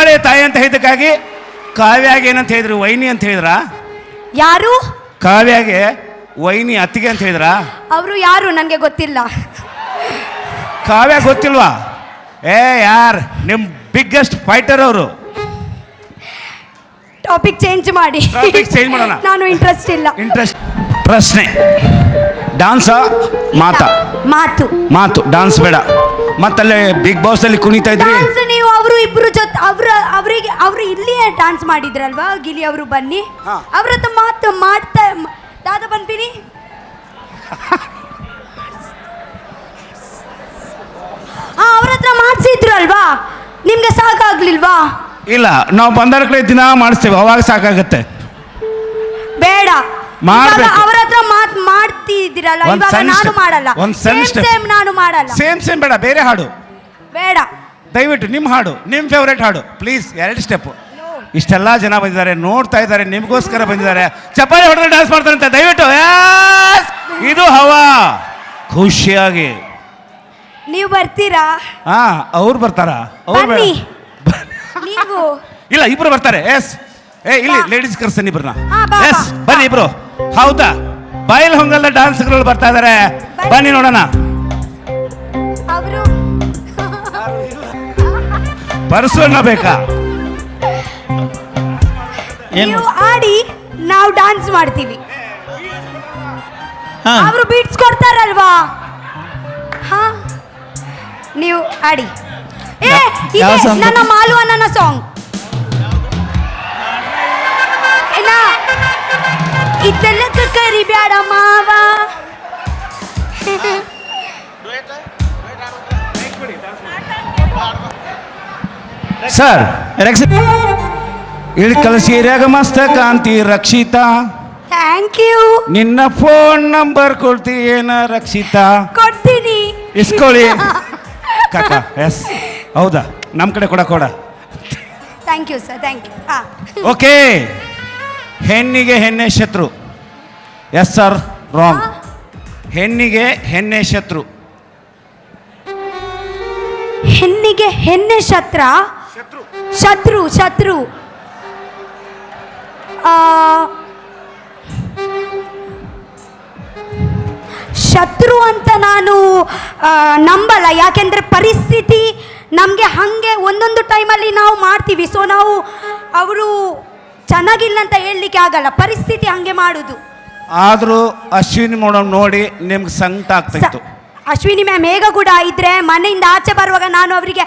ಚಪಾಳಿ ತಾಯಿ ಅಂತ ಹೇಳಿದ್ದಕ್ಕಾಗಿ ಕಾವ್ಯಾಗೆ ಏನಂತ ಹೇಳಿದ್ರು? ವೈನಿ ಅಂತ ಹೇಳಿದ್ರ? ಯಾರು? ಕಾವ್ಯಾಗೆ ವೈನಿ ಅತ್ತಿಗೆ ಅಂತ ಹೇಳಿದ್ರ? ಅವರು ಯಾರು ನನಗೆ ಗೊತ್ತಿಲ್ಲ. ಕಾವ್ಯ ಗೊತ್ತಿಲ್ವಾ? ಯಾರ್ ನಿಮ್ ಬಿಗ್ಗೆಸ್ಟ್ ಫೈಟರ್ ಅವರು. ಟಾಪಿಕ್ ಚೇಂಜ್ ಮಾಡಿ. ಟಾಪಿಕ್ ಚೇಂಜ್ ಮಾಡೋಣ. ನಾನು ಇಂಟ್ರೆಸ್ಟ್ ಇಲ್ಲ. ಇಂಟ್ರೆಸ್ಟ್. ಪ್ರಶ್ನೆ, ಡಾನ್ಸ ಮಾತಾ? ಮಾತು. ಮಾತು. ಡಾನ್ಸ್ ಬೇಡ. ಮತ್ತಲ್ಲೇ ಬಿಗ್ ಬಾಸ್ ಅಲ್ಲಿ ಕುಣಿತಾ ಇದ್ರಿ. ಡಾನ್ಸ್ ನೀವು ಅವರು ಇಬ್ರು ಜೊತೆ ಅವರು ಇಲ್ಲಿಯೇ ಡಾನ್ಸ್ ಮಾಡಿದ್ರಲ್ವಾ ಗಿಲಿ ಅವರು ಬನ್ನಿ. ಅವ್ರ ಹತ್ರ ಮಾತು ಮಾಡ್ತಾ ದಾದಾ ಬನ್ಪಿನಿ. ಅವ್ರ ಹತ್ರ ಮಾಡಿಸಿದ್ರು ಅಲ್ವಾ, ನಿಮ್ಗೆ ಸಾಕಾಗ್ಲಿಲ್ವಾ? ಇಲ್ಲ, ನಾವು ಬಂದರ್ಕಡೆ ದಿನ ಮಾಡಿಸ್ತೇವೆ, ಅವಾಗ ಸಾಕಾಗತ್ತೆ. ಬೇಡ, ಮಾಡ್ಬೇಕು. ಅವರ ಹತ್ರ ಮಾಡ್ತಿದ್ದೀರಲ್ಲ, ಇವಾಗ ನಾನು ಮಾಡಲ್ಲ. ಸೇಮ್ ನಾನು ಮಾಡಲ್ಲ. ಸೇಮ್ ಬೇಡ, ಬೇರೆ ಹಾಡು ಬೇಡ. ದಯವಿಟ್ಟು ನಿಮ್ಮ ಹಾಡು, ನಿಮ್ಮ ಫೇವ್ರೇಟ್ ಹಾಡು ಪ್ಲೀಸ್. 2 ಸ್ಟೆಪ್. ಇಷ್ಟೆಲ್ಲ ಜನ ಬಂದಿದ್ದಾರೆ, ನೋಡ್ತಾ ಇದ್ದಾರೆ, ನಿಮಗೋಸ್ಕರ ಬಂದಿದ್ದಾರೆ. ಚಪ್ಪಾಳೆ ಹೊಡೆದ್ರೆ ಡ್ಯಾನ್ಸ್ ಮಾಡ್ತಾರಂತೆ. ದಯವಿಟ್ಟು ಇದು ಹವಾ. ಖುಷಿಯಾಗಿ ನೀವು ಬರ್ತೀರಾ? ಅವ್ರು ಬರ್ತಾರ? ಬನ್ನಿ ನೀವು. ಇಲ್ಲ, ಇಬ್ರು ಬರ್ತಾರೆ. ಇಲ್ಲಿ ಲೇಡೀಸ್ ಕರ್ಸ್ತಾನೆ ಇಬ್ರನ್ನ. ಬಾ. ಬನ್ನಿ ಇಬ್ರು. ಹೌದಾ? ಬಯಲ್ ಹೊಂಗಲ್ದ ಡಾನ್ಸ್ಗಳು ಬರ್ತಾ ಇದಾರೆ, ಬನ್ನಿ ನೋಡೋಣ. ಅವರು ಪರ್ಸೋಣ ಬೇಕಾ? ನೀವು ಆಡಿ, ನಾವು ಡಾನ್ಸ್ ಮಾಡ್ತೀವಿ. ಅವರು ಬೀಟ್ಸ್ ಕೊಡ್ತಾರಲ್ವಾ? ನೀವು ಆಡಿ. ನನ್ನ ಮಾಲು ನನ್ನ ಸಾಂಗ್ ಇದೆಲ್ಲಕ್ಕ ಕರಿಬ್ಯಾಡ ಮಾವ. ಸರ್, ಇಳಿ ಕಲಸೀರ್ಯಾಗ ಮಸ್ತ ಕಾಂತಿ ರಕ್ಷಿತಾ. Thank you. ನಿನ್ನ ಫೋನ್ ನಂಬರ್ ಕೊಡ್ತೀಯೇನ ರಕ್ಷಿತಾ? ಕೊಡ್ತೀನಿ, ಇಸ್ಕೊಳ್ಳಿ. ಕಾಕ. ಎಸ್, ಹೌದಾ? ನಮ್ಮ ಕಡೆ ಕೊಡ. Thank you sir, thank you. Okay. ಹೆಣ್ಣಿಗೆ ಹೆಣ್ಣೆ ಶತ್ರು. Yes sir, wrong. ಹೆಣ್ಣಿಗೆ ಹೆಣ್ಣೆ ಶತ್ರು. ಹೆಣ್ಣಿಗೆ ಹೆಣ್ಣೆ ಶತ್ರು. ಶತ್ರು ಅಂತ ನಾನು ನಂಬಲ್ಲ. ಯಾಕೆಂದ್ರೆ ಪರಿಸ್ಥಿತಿ ನಮಗೆ ಹಾಗೆ ಒಂದೊಂದು ಟೈಮಲ್ಲಿ ನಾವು ಮಾಡ್ತೀವಿ. ಸೊ ನಾವು ಅವರು ಚೆನ್ನಾಗಿಲ್ಲ ಅಂತ ಹೇಳಲಿಕ್ಕೆ ಆಗಲ್ಲ, ಪರಿಸ್ಥಿತಿ ಹಾಗೆ ಮಾಡೋದು. ಆದರೂ ಅಶ್ವಿನಿ ಮೇಡಮ್ ನೋಡಿ ನಿಮ್ಗೆ ಸಂಕಟ ಆಗ್ತಾಯಿತ್ತು. ಅಶ್ವಿನಿ ಮ್ಯಾಮ್ ಹೇಗ ಕೂಡ ಇದ್ರೆ ಮನೆಯಿಂದ ಆಚೆ ಬರುವಾಗ ನಾನು ಅವರಿಗೆ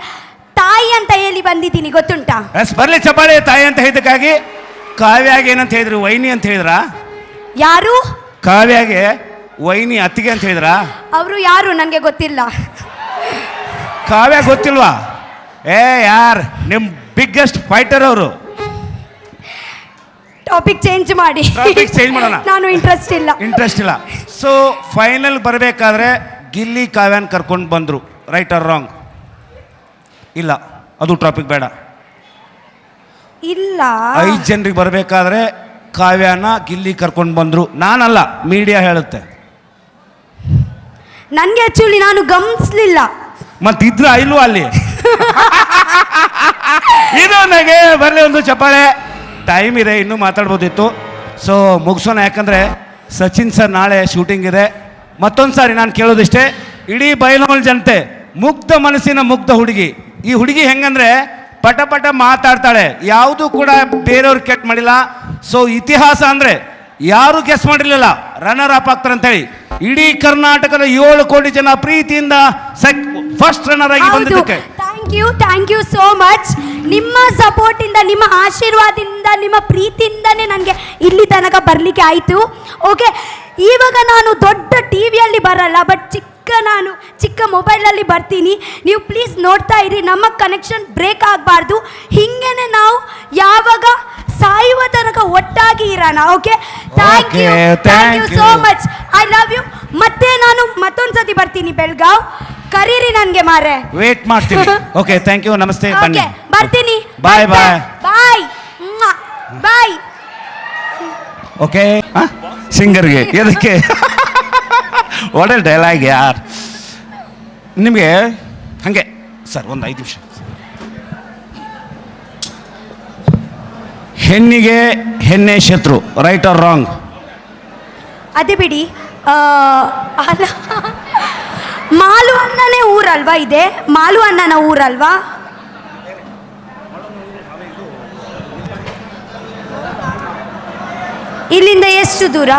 ತಾಯಿ ಅಂತ ಹೇಳಿ ಬಂದಿದ್ದೀನಿ, ಗೊತ್ತುಂಟಾ? ಎಸ್, ಬರ್ಲಿ ಚಪಾಳಿ ತಾಯಿ ಅಂತ ಹೇಳಿದ್ದಕ್ಕಾಗಿ ಕಾವ್ಯಾಗೆ ಏನಂತ ಹೇಳಿದ್ರು? ವೈನಿ ಅಂತ ಹೇಳಿದ್ರ? ಯಾರು? ಕಾವ್ಯಾಗೆ ವೈನಿ ಅತ್ತಿಗೆ ಅಂತ ಹೇಳಿದ್ರ? ಅವರು ಯಾರು ನನಗೆ ಗೊತ್ತಿಲ್ಲ. ಕಾವ್ಯ ಗೊತ್ತಿಲ್ವಾ? ಯಾರ್ ನಿಮ್ ಬಿಗ್ಗೆಸ್ಟ್ ಫೈಟರ್ ಅವರು. ಟಾಪಿಕ್ ಚೇಂಜ್ ಮಾಡಿ. ಟಾಪಿಕ್ ಚೇಂಜ್ ಮಾಡೋಣ. ನಾನು ಇಂಟ್ರೆಸ್ಟ್ ಇಲ್ಲ. ಸೊ ಫೈನಲ್ ಬರಬೇಕಾದ್ರೆ ಗಿಲ್ಲಿ ಕಾವ್ಯಾನ್ ಕರ್ಕೊಂಡು ಬಂದ್ರು, ರೈಟ್ ಆರ್ ರಾಂಗ್? ಇಲ್ಲ, ಅದು ಟಾಪಿಕ್ ಬೇಡ. ಇಲ್ಲ, 5 ಜನರಿಗೆ ಬರಬೇಕಾದ್ರೆ ಕಾವ್ಯಾನ ಗಿಲ್ಲಿ ಕರ್ಕೊಂಡು ಬಂದ್ರು. ನಾನಲ್ಲ, ಮೀಡಿಯಾ ಹೇಳುತ್ತೆ. ನನಗೆ ಆಕ್ಚುಲಿ ನಾನು ಗಮನಿಸ್ಲಿಲ್ಲ. ಮತ್ತಿದ್ರ ಇಲ್ವಾ ಅಲ್ಲಿ? ಇದು ನನಗೆ ಬರಲಿ ಒಂದು ಚಪ್ಪಾಳೆ. ಟೈಮ್ ಇದೆ, ಇನ್ನೂ ಮಾತಾಡ್ಬೋದಿತ್ತು. ಸೊ ಮುಗಿಸೋಣ, ಯಾಕಂದರೆ ಸಚಿನ್ ಸರ್ ನಾಳೆ ಶೂಟಿಂಗ್ ಇದೆ. ಮತ್ತೊಂದು ಸಾರಿ ನಾನು ಕೇಳೋದಿಷ್ಟೇ, ಇಡೀ ಬಯಲುಮಲ್ ಜನತೆ, ಮುಗ್ಧ ಮನಸ್ಸಿನ ಮುಗ್ಧ ಹುಡುಗಿ. ಈ ಹುಡುಗಿ ಹೆಂಗಂದ್ರೆ ಪಟ ಮಾತಾಡ್ತಾಳೆ, ಯಾವುದು ಕೂಡ ಬೇರೆಯವ್ರು ಕೆಟ್ಟ ಮಾಡಿಲ್ಲ. ಸೊ ಇತಿಹಾಸ ಅಂದರೆ ಯಾರು ಗೆಸ್ ಮಾಡಿರಲಿಲ್ಲ ರನ್ನರ್ ಅಪ್ ಆಗ್ತಾರೆ ಅಂತೇಳಿ. ಇಡೀ ಕರ್ನಾಟಕದ 7 ಕೋಟಿ ಜನ ಪ್ರೀತಿಯಿಂದ ಫಸ್ಟ್ ರನ್ನರ್ ಆಗಿ ಬಂದಿದ್ದಕ್ಕೆ ಥ್ಯಾಂಕ್ ಯು ಸೋ ಮಚ್. ನಿಮ್ಮ ಸಪೋರ್ಟ್ ಇಂದ, ನಿಮ್ಮ ಆಶೀರ್ವಾದದಿಂದ, ನಿಮ್ಮ ಪ್ರೀತಿಯಿಂದನೇ ನನಗೆ ಇಲ್ಲಿ ತನಕ ಬರಲಿಕ್ಕೆ ಆಯಿತು. ಓಕೆ, ಇವಾಗ ನಾನು ದೊಡ್ಡ ಟಿವಿಯಲ್ಲಿ ಬರಲ್ಲ, ಬಟ್ ಚಿಕ್ಕ ಮೊಬೈಲಲ್ಲಿ ಬರ್ತೀನಿ. ನೀವು ಪ್ಲೀಸ್ ನೋಡ್ತಾ ಇರಿ, ನಮ್ಮ ಕನೆಕ್ಷನ್ ಬ್ರೇಕ್ ಆಗಬಾರ್ದು. ಹಿಂಗೇನೆ ನಾವು ಯಾವಾಗ ಸಾಯುವ ತನಕ ಒಟ್ಟಾಗಿ ಇರೋಣ. Okay, thank you so much. I love you. ಮತ್ತೆ ನಾನು ಮತ್ತೊಂದ್ಸತಿ ಬರ್ತೀನಿ ಬೆಳಗಾವ್, ಕರೀರಿ ನನಗೆ ಮಾರೆ. ವೇಟ್ ಮಾಡ್ತೀನಿ. ಓಕೆ, ಥ್ಯಾಂಕ್ ಯು, ನಮಸ್ತೆ, ಬನ್ನಿ. ಬರ್ತೀನಿ. ಬಾಯ್. ಓಕೆ, ಸಿಂಗರ್ಗೆ ಎದಕ್ಕೆ? ಒಳ್ಳೆ ಡೈಲಾಗ್ ಯಾರ್. ನಿಮಗೆ ಹಾಗೆ ಸರ್ ಒಂದು 5 ನಿಮಿಷ ಹೆಣ್ಣಿಗೆ ಹೆಣ್ಣೆ ಶತ್ರು, ರೈಟ್ ಆರ್ ರಾಂಗ್? ಅದೇ ಬಿಡಿ. ಅಲ್ಲ, ಮಾಲು ಅಣ್ಣನೇ ಊರಲ್ವಾ ಇದೆ? ಮಾಲು ಅಣ್ಣನ ಊರಲ್ವಾ? ಇಲ್ಲಿಂದ ಎಷ್ಟು ದೂರ?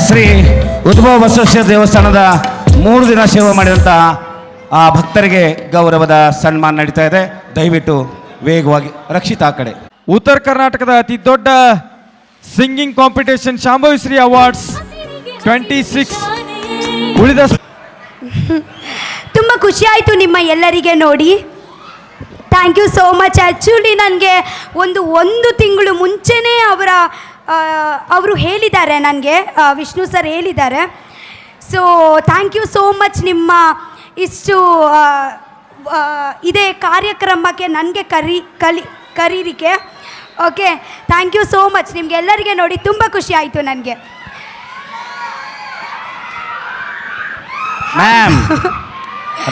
ಶ್ರೀ ಉದ್ಭವ ಬಸವೇಶ್ವರ ದೇವಸ್ಥಾನದ 3 ದಿನ ಸೇವೆ ಮಾಡಿದಂಥ ಆ ಭಕ್ತರಿಗೆ ಗೌರವದ ಸನ್ಮಾನ ನಡೀತಾ ಇದೆ. ದಯವಿಟ್ಟು ವೇಗವಾಗಿ ರಕ್ಷಿತ ಆ ಕಡೆ. ಉತ್ತರ ಕರ್ನಾಟಕದ ಅತಿ ದೊಡ್ಡ ಸಿಂಗಿಂಗ್ ಕಾಂಪಿಟೇಷನ್ ಶಾಂಭವಿ ಅವಾರ್ಡ್ಸ್ 26 ಉಳಿದ ತುಂಬ ಖುಷಿ ಆಯಿತು ನಿಮ್ಮ ಎಲ್ಲರಿಗೆ ನೋಡಿ. Thank you so much. Actually ನನಗೆ ಒಂದು ತಿಂಗಳು ಮುಂಚೆನೇ ಅವರು ಹೇಳಿದ್ದಾರೆ ನನಗೆ, ವಿಷ್ಣು ಸರ್ ಹೇಳಿದ್ದಾರೆ. So thank you so much ನಿಮ್ಮ ಇಷ್ಟು ಇದೇ ಕಾರ್ಯಕ್ರಮಕ್ಕೆ ನನಗೆ ಕರೀರಿಕೆ. Okay, thank you so much. ನಿಮಗೆಲ್ಲರಿಗೆ ನೋಡಿ ತುಂಬ ಖುಷಿ ಆಯಿತು ನನಗೆ. ಮ್ಯಾಮ್,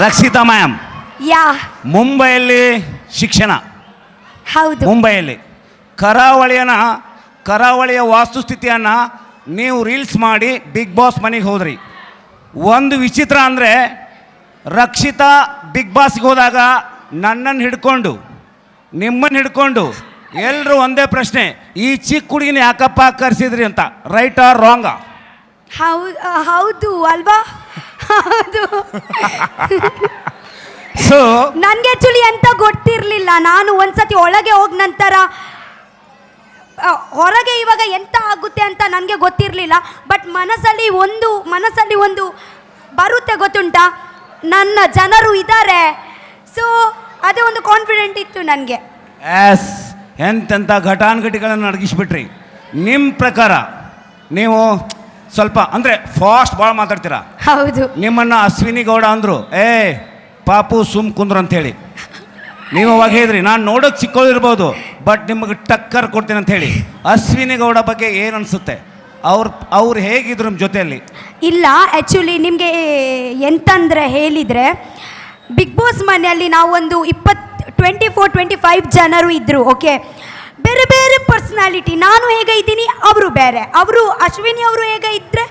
ರಕ್ಷಿತಾ ಮ್ಯಾಮ್, ಯಾ, ಮುಂಬೈಯಲ್ಲಿ ಶಿಕ್ಷಣ, ಹೌದು, ಮುಂಬೈಯಲ್ಲಿ ಕರಾವಳಿಯ ವಾಸ್ತುಸ್ಥಿತಿಯನ್ನು ನೀವು ರೀಲ್ಸ್ ಮಾಡಿ ಬಿಗ್ ಬಾಸ್ ಮನೆಗೆ ಹೋದ್ರಿ. ಒಂದು ವಿಚಿತ್ರ ಅಂದರೆ ರಕ್ಷಿತಾ ಬಿಗ್ ಬಾಸ್ಗೆ ಹೋದಾಗ ನನ್ನನ್ನು ಹಿಡ್ಕೊಂಡು ನಿಮ್ಮನ್ನು ಹಿಡ್ಕೊಂಡು ಎಲ್ಲರೂ ಒಂದೇ ಪ್ರಶ್ನೆ, ಈ ಚಿಕ್ಕ ಹುಡುಗಿನ ಯಾಕಪ್ಪ ಕರೆಸಿದ್ರಿ ಅಂತ. Right or wrong? ಹೌದು ಅಲ್ವಾ? ಹೌದು. ಸೊ ನನಗೆ ಆ್ಯಕ್ಚುಲಿ ಎಂತ ಗೊತ್ತಿರಲಿಲ್ಲ. ನಾನು ಒಂದ್ಸತಿ ಒಳಗೆ ಹೋದ ನಂತರ ಹೊರಗೆ ಇವಾಗ ಎಂತ ಆಗುತ್ತೆ ಅಂತ ನನಗೆ ಗೊತ್ತಿರಲಿಲ್ಲ. ಬಟ್ ಮನಸ್ಸಲ್ಲಿ ಒಂದು ಬರುತ್ತೆ, ಗೊತ್ತುಂಟಾ, ನನ್ನ ಜನರು ಇದ್ದಾರೆ. ಸೊ ಅದೇ ಒಂದು ಕಾನ್ಫಿಡೆಂಟ್ ಇತ್ತು ನನಗೆ. ಎಸ್, ಎಂತೆಂಥ ಘಟಾನುಘಟಿಗಳನ್ನು ಅಡಗಿಸ್ಬಿಟ್ರಿ. ನಿಮ್ಮ ಪ್ರಕಾರ ನೀವು ಸ್ವಲ್ಪ ಅಂದರೆ ಫಾಸ್ಟ್ ಭಾಳ ಮಾತಾಡ್ತೀರಾ. ಹೌದು. ನಿಮ್ಮನ್ನು ಅಶ್ವಿನಿ ಗೌಡ ಅಂದರು, ಪಾಪು ಸುಮ್ ಕುಂದ್ರು ಅಂತೇಳಿ. ನೀವು ಅವಾಗ ಹೇಳಿದ್ರಿ ನಾನು ನೋಡೋಕೆ ಚಿಕ್ಕವಳಿರ್ಬೋದು ಬಟ್ ನಿಮಗೆ ಟಕ್ಕರ್ ಕೊಡ್ತೀನಿ ಅಂತ ಹೇಳಿ. ಅಶ್ವಿನಿ ಗೌಡ ಬಗ್ಗೆ ಏನು ಅನಿಸುತ್ತೆ? ಅವ್ರು ಹೇಗಿದ್ರು ನಿಮ್ಮ ಜೊತೆಯಲ್ಲಿ? ಇಲ್ಲ, ಆ್ಯಕ್ಚುಲಿ ನಿಮಗೆ ಎಂತಂದರೆ ಹೇಳಿದರೆ, ಬಿಗ್ ಬಾಸ್ ಮನೆಯಲ್ಲಿ ನಾವು ಒಂದು 24-25 ಜನರು ಇದ್ದರು. ಓಕೆ, ಬೇರೆ ಬೇರೆ ಪರ್ಸ್ನಾಲಿಟಿ. ನಾನು ಹೇಗೆ ಇದ್ದೀನಿ, ಅವರು ಬೇರೆ. ಅಶ್ವಿನಿ ಅವರು ಹೇಗೆ ಇದ್ದರೆ,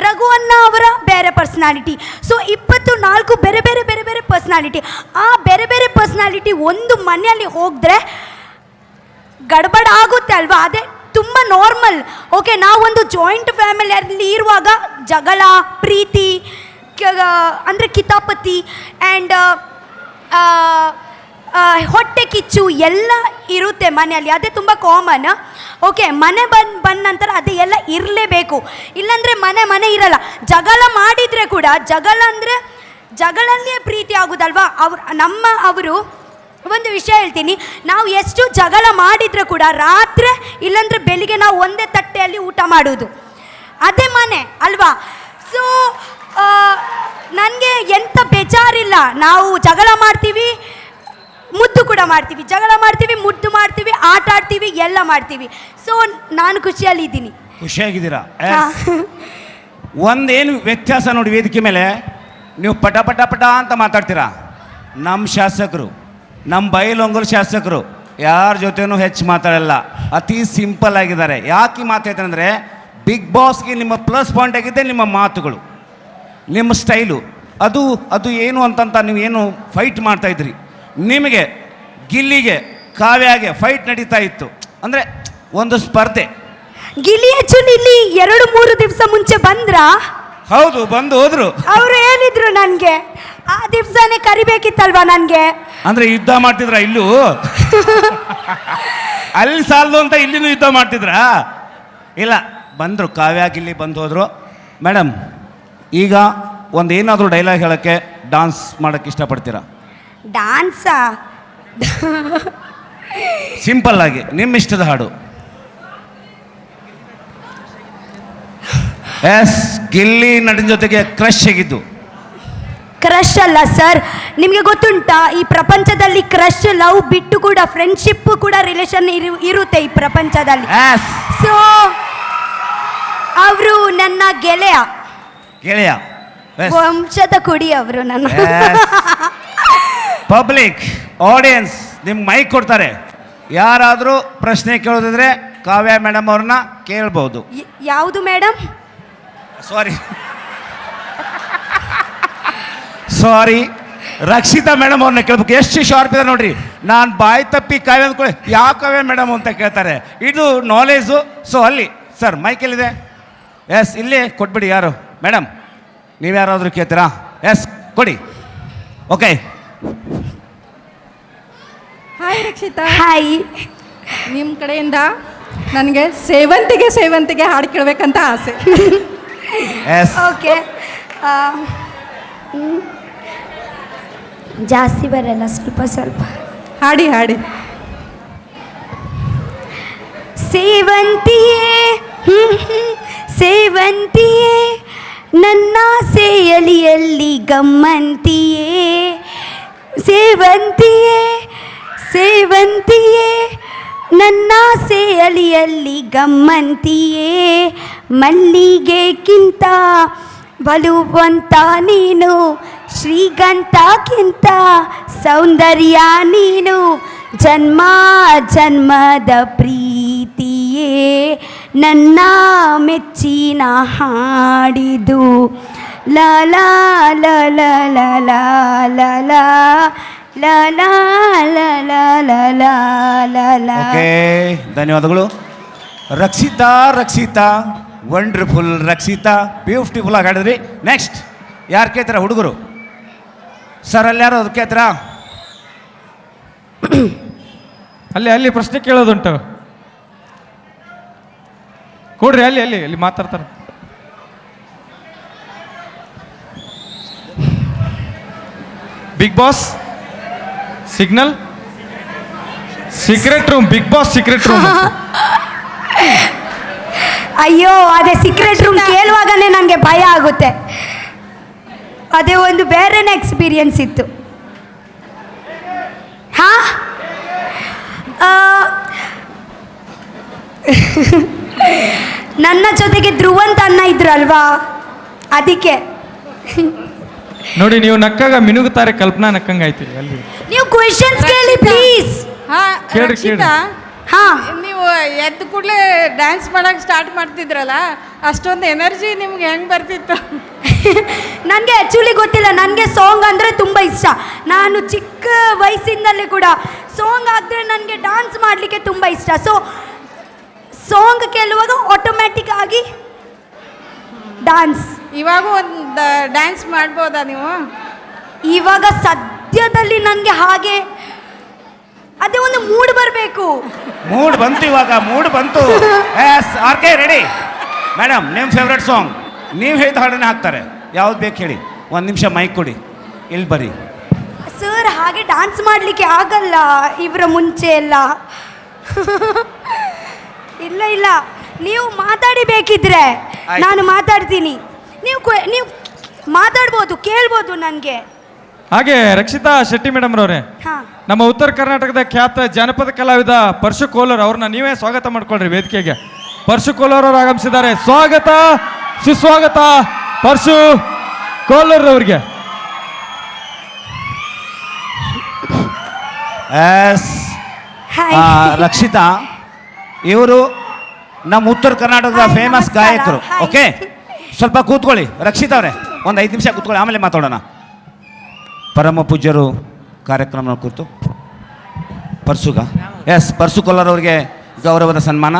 ರಘುವನ್ನ ಅವರ ಬೇರೆ ಪರ್ಸ್ನಾಲಿಟಿ. ಸೊ 24 ಬೇರೆ ಬೇರೆ ಬೇರೆ ಬೇರೆ ಪರ್ಸ್ನಾಲಿಟಿ. ಆ ಬೇರೆ ಬೇರೆ ಪರ್ಸ್ನಾಲಿಟಿ ಒಂದು ಮನೆಯಲ್ಲಿ ಹೋಗಿದ್ರೆ ಗಡ್ಬಡ ಆಗುತ್ತೆ ಅಲ್ವಾ? ಅದೇ ತುಂಬ ನಾರ್ಮಲ್. ಓಕೆ, ನಾವೊಂದು ಜಾಯಿಂಟ್ ಫ್ಯಾಮಿಲಿಯಲ್ಲಿ ಇರುವಾಗ ಜಗಳ, ಪ್ರೀತಿ, ಅಂದರೆ ಕಿತಾಪತಿ ಆ್ಯಂಡ್ ಹೊಟ್ಟೆ ಕಿಚ್ಚು ಎಲ್ಲ ಇರುತ್ತೆ ಮನೆಯಲ್ಲಿ. ಅದೇ ತುಂಬ ಕಾಮನ್. ಓಕೆ, ಮನೆ ಬಂದ ನಂತರ ಅದೇ ಎಲ್ಲ ಇರಲೇಬೇಕು, ಇಲ್ಲಾಂದರೆ ಮನೆ ಇರಲ್ಲ. ಜಗಳ ಮಾಡಿದರೆ ಕೂಡ ಜಗಳಲ್ಲೇ ಪ್ರೀತಿ ಆಗೋದಲ್ವಾ? ಅವರು ಒಂದು ವಿಷಯ ಹೇಳ್ತೀನಿ, ನಾವು ಎಷ್ಟು ಜಗಳ ಮಾಡಿದರೆ ಕೂಡ ರಾತ್ರಿ ಇಲ್ಲಾಂದರೆ ಬೆಳಿಗ್ಗೆ ನಾವು ಒಂದೇ ತಟ್ಟೆಯಲ್ಲಿ ಊಟ ಮಾಡೋದು, ಅದೇ ಮನೆ ಅಲ್ವಾ? ಸೊ ನನಗೆ ಎಂಥ ಬೇಜಾರಿಲ್ಲ. ನಾವು ಜಗಳ ಮಾಡ್ತೀವಿ, ಮುದ್ದು ಕೂಡ ಮಾಡ್ತೀವಿ, ಜಗಳ ಮಾಡ್ತೀವಿ, ಮುದ್ದು ಮಾಡ್ತೀವಿ, ಆಟ ಆಡ್ತೀವಿ, ಎಲ್ಲ ಮಾಡ್ತೀವಿ. ಸೊ ನಾನು ಖುಷಿಯಲ್ಲಿದ್ದೀನಿ. ಖುಷಿಯಾಗಿದ್ದೀರಾ? ಒಂದೇನು ವ್ಯತ್ಯಾಸ ನೋಡಿ, ವೇದಿಕೆ ಮೇಲೆ ನೀವು ಪಟ ಪಟ ಪಟ ಅಂತ ಮಾತಾಡ್ತೀರಾ. ನಮ್ಮ ಶಾಸಕರು, ನಮ್ಮ ಬೈಲೊಂಗಲ್ ಶಾಸಕರು ಯಾರ ಜೊತೆನೂ ಹೆಚ್ಚು ಮಾತಾಡಲ್ಲ, ಅತಿ ಸಿಂಪಲ್ ಆಗಿದ್ದಾರೆ. ಯಾಕೆ ಮಾತಾಡ್ತಾರೆ ಅಂದರೆ, ಬಿಗ್ ಬಾಸ್ಗೆ ನಿಮ್ಮ ಪ್ಲಸ್ ಪಾಯಿಂಟ್ ಆಗಿದೆ ನಿಮ್ಮ ಮಾತುಗಳು, ನಿಮ್ಮ ಸ್ಟೈಲು. ಅದು ಏನು ಅಂತಂತ ನೀವೇನು ಫೈಟ್ ಮಾಡ್ತಾಯಿದ್ರಿ, ನಿಮಗೆ ಗಿಲ್ಲಿಗೆ ಕಾವ್ಯಾಗೆ ಫೈಟ್ ನಡೀತಾ ಇತ್ತು. ಅಂದರೆ ಒಂದು ಸ್ಪರ್ಧೆ. ಗಿಲ್ಲಿ ಆ್ಯಕ್ಚುಲಿ ಇಲ್ಲಿ 2-3 ದಿವಸ ಮುಂಚೆ ಬಂದ್ರಾ? ಹೌದು, ಬಂದು ಹೋದ್ರು. ಅವರು ಹೇಳಿದ್ರು ನನಗೆ, ಆ ದಿವಸನೇ ಕರಿಬೇಕಿತ್ತಲ್ವಾ ನನಗೆ. ಅಂದರೆ ಯುದ್ಧ ಮಾಡ್ತಿದ್ರ ಇಲ್ಲೂ? ಅಲ್ಲಿ ಸಾಲದು ಅಂತ ಇಲ್ಲಿನೂ ಯುದ್ಧ ಮಾಡ್ತಿದ್ರಾ? ಇಲ್ಲ, ಬಂದರು, ಕಾವ್ಯ ಗಿಲ್ಲಿ ಬಂದು ಹೋದರು. ಮೇಡಮ್, ಈಗ ಏನಾದರೂ ಡೈಲಾಗ್ ಹೇಳೋಕ್ಕೆ, ಡಾನ್ಸ್ ಮಾಡೋಕ್ಕೆ ಇಷ್ಟಪಡ್ತೀರಾ? ಡಾನ್ಸಾ? ಸಿಂಪಲ್ ಆಗಿ ನಿಮ್ಮ ಇಷ್ಟದ ಹಾಡು. ಎಸ್, ಗಿಲ್ಲಿ ನಟನ ಜೊತೆಗೆ ಕ್ರಶ್ ಹೇಗಿದ್ದು? ಕ್ರಶ್ ಅಲ್ಲ ಸರ್, ನಿಮಗೆ ಗೊತ್ತುಂಟಾ, ಈ ಪ್ರಪಂಚದಲ್ಲಿ ಕ್ರಶ್, ಲವ್ ಬಿಟ್ಟು ಕೂಡ ಫ್ರೆಂಡ್ಶಿಪ್ ಕೂಡ ರಿಲೇಷನ್ ಇರುತ್ತೆ ಈ ಪ್ರಪಂಚದಲ್ಲಿ. ಸೊ ಅವರು ನನ್ನ ಗೆಳೆಯ. Yes. ವಂಶದ ಕುಡಿ ಅವರು ನನ್ನ ಪಬ್ಲಿಕ್ ಆಡಿಯನ್ಸ್ ನಿಮ್ಗೆ ಮೈಕ್ ಕೊಡ್ತಾರೆ. ಯಾರಾದರೂ ಪ್ರಶ್ನೆ ಕೇಳೋದಿದ್ರೆ ಕಾವ್ಯ ಮೇಡಮ್ ಅವ್ರನ್ನ ಕೇಳ್ಬೋದು. ಯಾವುದು ಮೇಡಮ್? ಸಾರಿ ರಕ್ಷಿತಾ ಮೇಡಮ್ ಅವ್ರನ್ನ ಕೇಳ್ಬೇಕು. ಎಷ್ಟು ಶಾರ್ಪ್ ಇದೆ ನೋಡ್ರಿ. ನಾನು ಬಾಯಿ ತಪ್ಪಿ ಕಾವ್ಯ ಅಂದ್ಕೊಳ್ಳಿ ಯಾವ ಕಾವ್ಯ ಮೇಡಮ್ ಅಂತ ಕೇಳ್ತಾರೆ. ಇದು ನಾಲೇಜು. ಸೊ ಅಲ್ಲಿ ಸರ್ ಮೈಕ್ ಎಲ್ಲಿದೆ? ಎಸ್ ಇಲ್ಲಿ ಕೊಟ್ಬಿಡಿ. ಯಾರು ಮೇಡಮ್ ನೀವು ಯಾರಾದರೂ ಕೇಳ್ತೀರಾ? ಎಸ್ ಕೊಡಿ. ಓಕೆ. ಹಾಯ್ ರಕ್ಷಿತಾ. ಹಾಯ್. ನಿಮ್ಮ ಕಡೆಯಿಂದ ನನಗೆ ಸೇವಂತಿಗೆ ಹಾಡು ಕೇಳಬೇಕಂತ ಆಸೆ. Yes okay. ಜಾಸ್ತಿ ಬರಲ್ಲ, ಸ್ವಲ್ಪ ಸ್ವಲ್ಪ ಹಾಡಿ ಹಾಡಿ. ಸೇವಂತಿಯೇ ಸೇವಂತಿಯೇ ನನ್ನ ಸೇಯಲಿಯಲ್ಲಿ ಗಮ್ಮಂತಿಯೇ, ಸೇವಂತಿಯೇ ಸೇವಂತಿಯೇ ನನ್ನ ಸೇಯಲಿಯಲ್ಲಿ ಗಮ್ಮಂತಿಯೇ, ಮಲ್ಲಿಗೆಗಿಂತ ಬಲುವಂತ ನೀನು, ಶ್ರೀಗಂಧಕ್ಕಿಂತ ಸೌಂದರ್ಯ ನೀನು, ಜನ್ಮ ಜನ್ಮದ ಪ್ರೀತಿಯೇ ನನ್ನ ಮೆಚ್ಚಿನ ಹಾಡಿದು, ಲಾ ಲಾ ಲಾ ಲಾ ಲಾ ಲಾ ಲಾ ಲಾ ಲಾ ಲಾ ಲಾ ಲಾ ಲಾ ಲಾ ಲಾ ಲಾ. ಓಕೆ, ಧನ್ಯವಾದಗಳು. ರಕ್ಷಿತಾ ವಂಡರ್ಫುಲ್ ರಕ್ಷಿತಾ, ಬ್ಯೂಟಿಫುಲ್ ಆಗಿ ಹಾಡಿದ್ರಿ. ನೆಕ್ಸ್ಟ್ ಯಾರು ಕೇಳ್ತಾರ? ಹುಡುಗರು ಸರ್ ಅಲ್ಲಿ ಯಾರು ಅದು ಕೇಳ್ತಾರಾ? ಅಲ್ಲಿ ಪ್ರಶ್ನೆ ಕೇಳೋದುಂಟು. ಕೊಡ್ರಿ, ಅಲ್ಲಿ ಮಾತಾಡ್ತಾರೆ. Big boss signal secret room, big boss secret room. ಅಯ್ಯೋ, ಅದೇ ಸೀಕ್ರೆಟ್ ರೂಮ್ ಕೇಳುವಾಗಲೇ ನನಗೆ ಭಯ ಆಗುತ್ತೆ. ಅದೇ ಒಂದು ಬೇರೆನೇ ಎಕ್ಸ್ಪೀರಿಯನ್ಸ್ ಇತ್ತು. ಹಾ, ನನ್ನ ಜೊತೆಗೆ ಧ್ರುವಂತ ಅಣ್ಣ ಇದ್ರಲ್ವಾ, ಅದಕ್ಕೆ. ನೋಡಿ, ನೀವು ನಕ್ಕಾಗ ಮಿನುಗುತ್ತಾರೆ, ಕಲ್ಪನಾ ನಕ್ಕಂಗಾಯ್ತು. ಅಲ್ಲಿ ನೀವು ಕ್ವೆಶನ್ಸ್ ಕೇಳಿ ಪ್ಲೀಸ್. ಹಾ ಕೇಳ್ರಿ, ರಕ್ಷಿತಾ, ಹಾ, ನೀವು ಎದ್ದ ಕೂಡಲೇ ಡ್ಯಾನ್ಸ್ ಮಾಡಕ್ಕೆ ಸ್ಟಾರ್ಟ್ ಮಾಡ್ತಿದ್ರಲ್ಲ, ಅಷ್ಟೊಂದು ಎನರ್ಜಿ ನಿಮ್ಗೆ ಹೆಂಗೆ ಬರ್ತಿತ್ತು? ನನಗೆ ಆ್ಯಕ್ಚುಲಿ ಗೊತ್ತಿಲ್ಲ. ನನಗೆ ಸಾಂಗ್ ಅಂದರೆ ತುಂಬ ಇಷ್ಟ. ನಾನು ಚಿಕ್ಕ ವಯಸ್ಸಿಂದಲೇ ಕೂಡ ಸಾಂಗ್ ಆದರೆ ನನಗೆ ಡ್ಯಾನ್ಸ್ ಮಾಡಲಿಕ್ಕೆ ತುಂಬ ಇಷ್ಟ. ಸೊ ಸಾಂಗ್ ಕೇಳುವಾಗ ಆಟೋಮ್ಯಾಟಿಕ್ ಆಗಿ ಡ್ಯಾನ್ಸ್. ಇವಾಗೂ ಒಂದು ಡ್ಯಾನ್ಸ್ ಮಾಡ್ಬೋದಾ ನೀವು? ಇವಾಗ ಸದ್ಯದಲ್ಲಿ ನನಗೆ ಹಾಗೆ ಅದೇ ಒಂದು ಮೂಡ್ ಬರಬೇಕು. ಮೂಡ್ ಬಂತು, ಇವಾಗ ಮೂಡ್ ಬಂತು. S R K ready. Madam ನಿಮ್ಮ ಫೇವ್ರೆಟ್ ಸಾಂಗ್ ನೀವು ಹೇಳಿದ ಹಾಡನ್ನೇ ಹಾಕ್ತಾರೆ. ಯಾವ್ದು ಬೇಕು ಹೇಳಿ. ಒಂದು ನಿಮಿಷ ಮೈಕ್ ಕೊಡಿ, ಇಲ್ಲಿ ಬರ್ರಿ. ಸರ್, ಹಾಗೆ ಡ್ಯಾನ್ಸ್ ಮಾಡಲಿಕ್ಕೆ ಆಗಲ್ಲ ಇವರ ಮುಂಚೆ ಎಲ್ಲ. ಇಲ್ಲ, ನೀವು ಮಾತಾಡಿ ಬೇಕಿದ್ರೆ ಆಯ್ತು. ನಾನು ಮಾತಾಡ್ತೀನಿ. ನೀವು ಮಾತಾಡ್ಬೋದು, ಕೇಳ್ಬೋದು ನನಗೆ. ಹಾಗೆ ರಕ್ಷಿತಾ ಶೆಟ್ಟಿ ಮೇಡಮ್ ರವರೇ, ಹಾಂ, ನಮ್ಮ ಉತ್ತರ ಕರ್ನಾಟಕದ ಖ್ಯಾತ ಜಾನಪದ ಕಲಾವಿದ ಪರಶು ಕೋಲರ್ ಅವ್ರನ್ನ ನೀವೇ ಸ್ವಾಗತ ಮಾಡ್ಕೊಳ್ರಿ ವೇದಿಕೆಗೆ. ಪರಶು ಕೋಲರ್ ಅವರು ಆಗಮಿಸಿದ್ದಾರೆ. ಸ್ವಾಗತ, ಸುಸ್ವಾಗತ ಪರಶು ಕೋಲರ್ ಅವರಿಗೆ. Yes hi. ರಕ್ಷಿತಾ ಇವರು ನಮ್ಮ ಉತ್ತರ ಕರ್ನಾಟಕದ ಹಾಯ್, ಫೇಮಸ್ ನಮಸ್ಕಾರ. ಗಾಯಕರು. ಹಾಯ್. ಓಕೆ, ಸ್ವಲ್ಪ ಕೂತ್ಕೊಳ್ಳಿ ರಕ್ಷಿತಾ ಅವರೇ, ಒಂದು 5 ನಿಮಿಷ ಕೂತ್ಕೊಳ್ಳಿ, ಆಮೇಲೆ ಮಾತಾಡೋಣ. ಪರಮ ಪೂಜ್ಯರು ಕಾರ್ಯಕ್ರಮ ಕುರಿತು ಪರ್ಸುಗ. ಎಸ್, ಪರ್ಸು ಕೊಲ್ಲರ್ ಅವರಿಗೆ ಗೌರವದ ಸನ್ಮಾನ.